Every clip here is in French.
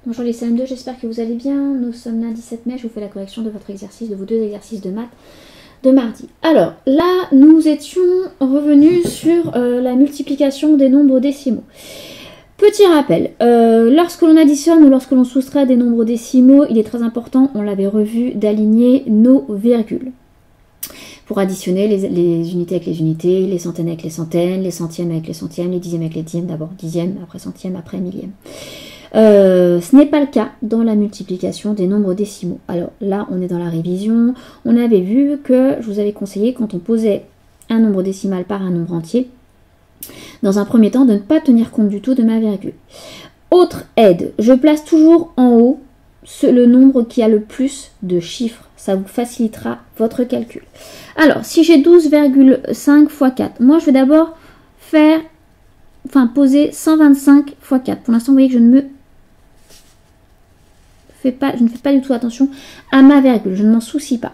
Bonjour les CM2, j'espère que vous allez bien. Nous sommes lundi 7 mai, je vous fais la correction de votre exercice, de vos deux exercices de maths de mardi. Alors là, nous étions revenus sur la multiplication des nombres décimaux. Petit rappel, lorsque l'on additionne ou lorsque l'on soustrait des nombres décimaux, il est très important, on l'avait revu, d'aligner nos virgules. Pour additionner les unités avec les unités, les centaines avec les centaines, les centièmes avec les centièmes, les dixièmes avec les dixièmes, d'abord dixième, après centième, après millième. Ce n'est pas le cas dans la multiplication des nombres décimaux. Alors là, on est dans la révision. On avait vu que je vous avais conseillé, quand on posait un nombre décimal par un nombre entier, dans un premier temps, de ne pas tenir compte du tout de ma virgule. Autre aide, je place toujours en haut le nombre qui a le plus de chiffres. Ça vous facilitera votre calcul. Alors, si j'ai 12,5 x 4, moi je vais d'abord poser 125 x 4. Pour l'instant, vous voyez que je ne fais pas du tout attention à ma virgule, je ne m'en soucie pas.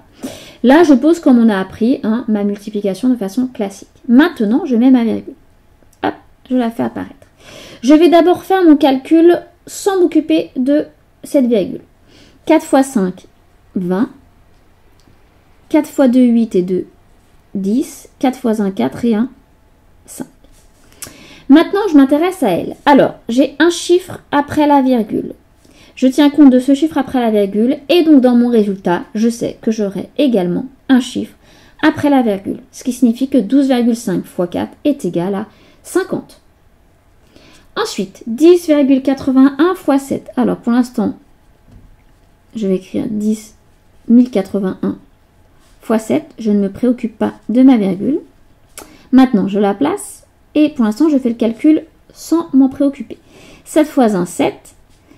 Là, je pose comme on a appris ma multiplication de façon classique. Maintenant, je mets ma virgule. Hop, je la fais apparaître. Je vais d'abord faire mon calcul sans m'occuper de cette virgule. 4 x 5, 20. 4 x 2, 8 et 2, 10. 4 x 1, 4 et 1, 5. Maintenant, je m'intéresse à elle. Alors, j'ai un chiffre après la virgule. Je tiens compte de ce chiffre après la virgule et donc dans mon résultat, je sais que j'aurai également un chiffre après la virgule. Ce qui signifie que 12,5 x 4 est égal à 50. Ensuite, 10,81 x 7. Alors pour l'instant, je vais écrire 10 1081 x 7. Je ne me préoccupe pas de ma virgule. Maintenant, je la place et pour l'instant, je fais le calcul sans m'en préoccuper. 7 x 1, 7.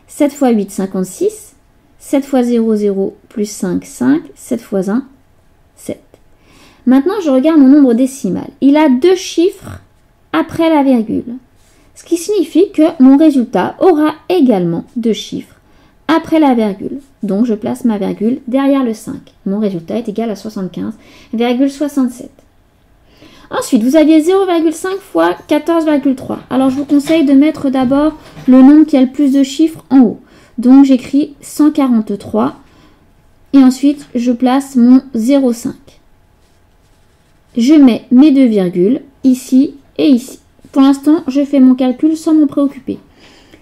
7 x 8, 56. 7 x 0, 0, plus 5, 5. 7 x 1, 7. Maintenant, je regarde mon nombre décimal. Il a deux chiffres après la virgule. Ce qui signifie que mon résultat aura également deux chiffres après la virgule. Donc, je place ma virgule derrière le 5. Mon résultat est égal à 75,67. Ensuite, vous aviez 0,5 x 14,3. Alors, je vous conseille de mettre d'abord le nombre qui a le plus de chiffres en haut. Donc, j'écris 143. Et ensuite, je place mon 0,5. Je mets mes deux virgules ici et ici. Pour l'instant, je fais mon calcul sans m'en préoccuper.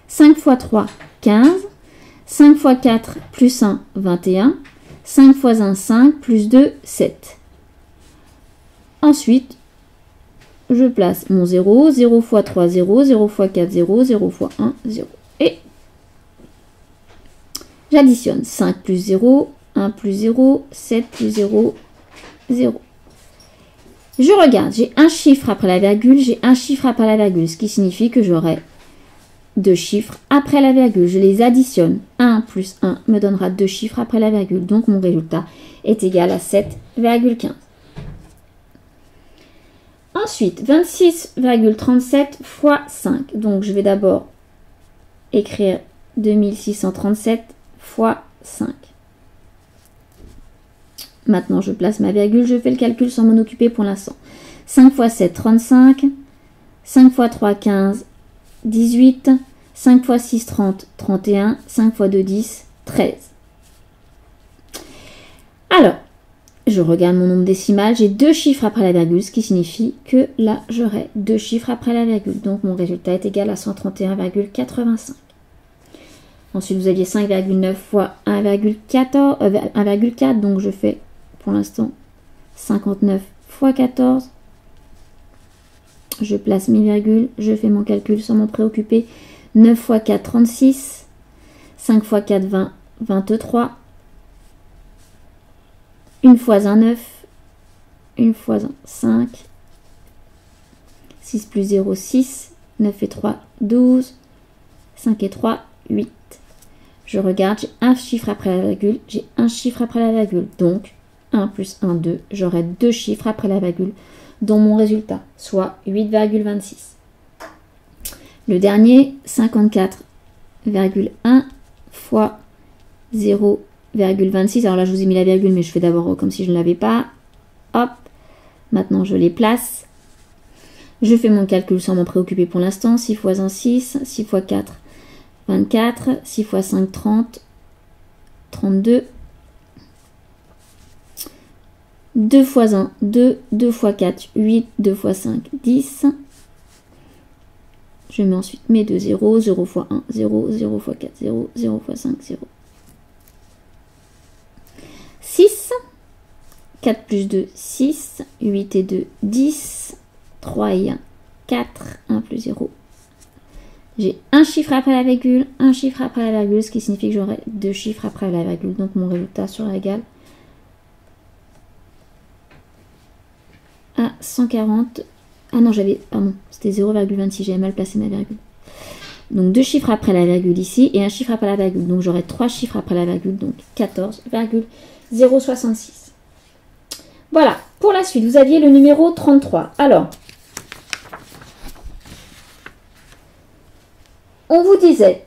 5 x 3, 15. 5 x 4, plus 1, 21. 5 x 1, 5. Plus 2, 7. Ensuite, je place mon 0, 0 x 3, 0, 0 x 4, 0, 0 x 1, 0. Et j'additionne 5 plus 0, 1 plus 0, 7 plus 0, 0. Je regarde, j'ai un chiffre après la virgule, j'ai un chiffre après la virgule, ce qui signifie que j'aurai deux chiffres après la virgule. Je les additionne. 1 plus 1 me donnera deux chiffres après la virgule. Donc mon résultat est égal à 7,15. Ensuite, 26,37 x 5. Donc, je vais d'abord écrire 2637 x 5. Maintenant, je place ma virgule. Je fais le calcul sans m'en occuper pour l'instant. 5 x 7, 35. 5 x 3, 15, 18. 5 x 6, 30, 31. 5 x 2, 10, 13. Alors, je regarde mon nombre décimal, j'ai deux chiffres après la virgule, ce qui signifie que là, j'aurai deux chiffres après la virgule. Donc, mon résultat est égal à 131,85. Ensuite, vous aviez 5,9 fois 1,4. Donc, je fais pour l'instant 59 fois 14. Je place mes virgules, je fais mon calcul sans m'en préoccuper. 9 fois 4, 36. 5 fois 4, 20, 23. 1 fois 1, 9. 1 fois 1, 5. 6 plus 0, 6. 9 et 3, 12. 5 et 3, 8. Je regarde, j'ai un chiffre après la virgule, j'ai un chiffre après la virgule. Donc, 1 plus 1, 2. J'aurai deux chiffres après la virgule, dont mon résultat, soit 8,26. Le dernier, 54,1 fois 0,26. Alors là, je vous ai mis la virgule, mais je fais d'abord comme si je ne l'avais pas. Hop. Maintenant, je les place. Je fais mon calcul sans m'en préoccuper pour l'instant. 6 fois 1, 6. 6 fois 4, 24, 6 x 5, 30, 32. 2 x 1, 2, 2 x 4, 8, 2 x 5, 10. Je mets ensuite mes deux 0, 0 x 1, 0, 0 x 4, 0, 0 x 5, 0. 6, 4 plus 2, 6, 8 et 2, 10, 3 et 1, 4, 1 plus 0. J'ai un chiffre après la virgule, un chiffre après la virgule, ce qui signifie que j'aurai deux chiffres après la virgule. Donc mon résultat sera égal à 140. Ah non, pardon, c'était 0,26, j'avais mal placé ma virgule. Donc deux chiffres après la virgule ici et un chiffre après la virgule. Donc j'aurai trois chiffres après la virgule, donc 14,066. Voilà, pour la suite, vous aviez le numéro 33. Alors, on vous disait,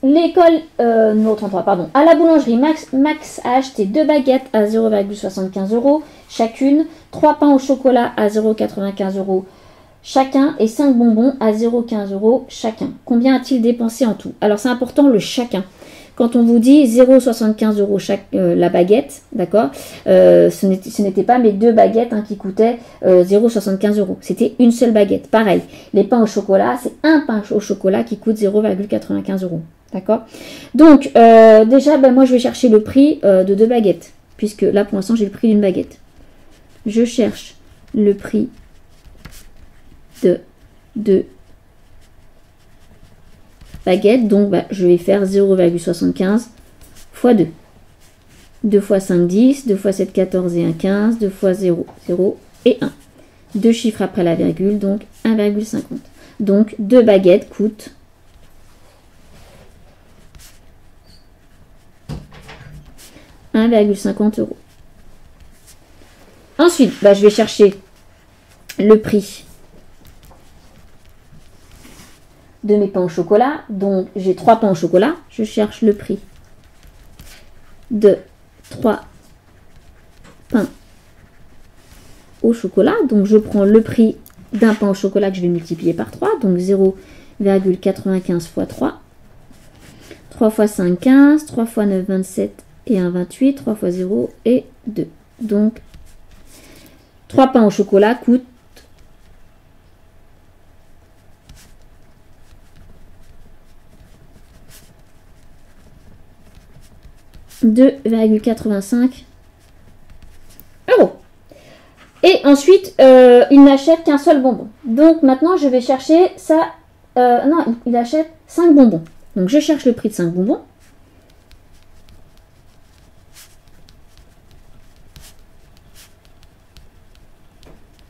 l'école, numéro 33, pardon, à la boulangerie, Max a acheté 2 baguettes à 0,75 € chacune, 3 pains au chocolat à 0,95 € chacun et 5 bonbons à 0,15 € chacun. Combien a-t-il dépensé en tout? Alors c'est important le chacun. Quand on vous dit 0,75 € la baguette, d'accord, ce n'était pas mes 2 baguettes qui coûtaient 0,75 €. C'était une seule baguette. Pareil, les pains au chocolat, c'est un pain au chocolat qui coûte 0,95 €. D'accord. Donc, déjà, moi, je vais chercher le prix de 2 baguettes. Puisque là, pour l'instant, j'ai le prix d'une baguette. Je cherche le prix de 2 baguettes. Donc, je vais faire 0,75 x 2. 2 x 5, 10. 2 x 7, 14 et 1, 15. 2 x 0, 0 et 1. Deux chiffres après la virgule, donc 1,50. Donc, 2 baguettes coûtent 1,50 €. Ensuite, je vais chercher le prix de mes pains au chocolat. Donc, j'ai 3 pains au chocolat. Je cherche le prix de 3 pains au chocolat. Donc, je prends le prix d'un pain au chocolat que je vais multiplier par 3. Donc, 0,95 x 3. 3 x 5, 15. 3 x 9, 27. Et 1, 28, 3 x 0 et 2. Donc, 3 pains au chocolat coûtent 2,85 €. Et ensuite, il n'achète qu'un seul bonbon. Donc, maintenant, je vais chercher ça. Non, il achète 5 bonbons. Donc, je cherche le prix de 5 bonbons.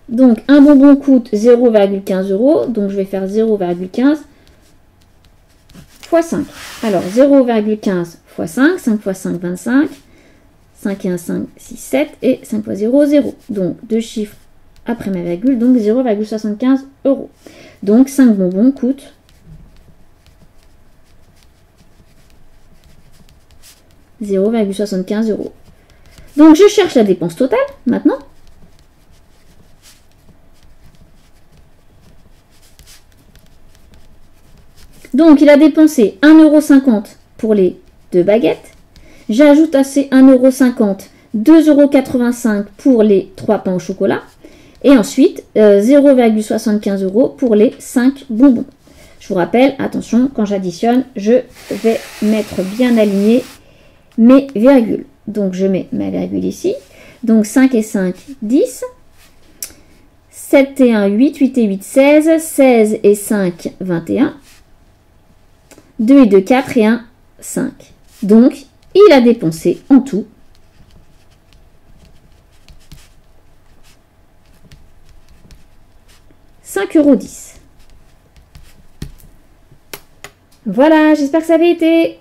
Donc, un bonbon coûte 0,15 €. Donc, je vais faire 0,15 x 5. Alors, 0,15 x 5. 5 x 5, 25. 5 et 1, 5, 6, 7. Et 5 x 0, 0. Donc, deux chiffres après ma virgule. Donc, 0,75 €. Donc, 5 bonbons coûtent 0,75 €. Donc, je cherche la dépense totale maintenant. Donc, il a dépensé 1,50 € pour les 2 baguettes. J'ajoute à ces 1,50 €, 2,85 € pour les 3 pains au chocolat. Et ensuite, 0,75 € pour les 5 bonbons. Je vous rappelle, attention, quand j'additionne, je vais mettre bien aligné mes virgules. Donc, je mets ma virgule ici. Donc, 5 et 5, 10. 7 et 1, 8. 8 et 8, 16. 16 et 5, 21. 2 et 2, 4 et 1, 5. Donc, il a dépensé en tout 5,10 €. Voilà, j'espère que ça avait été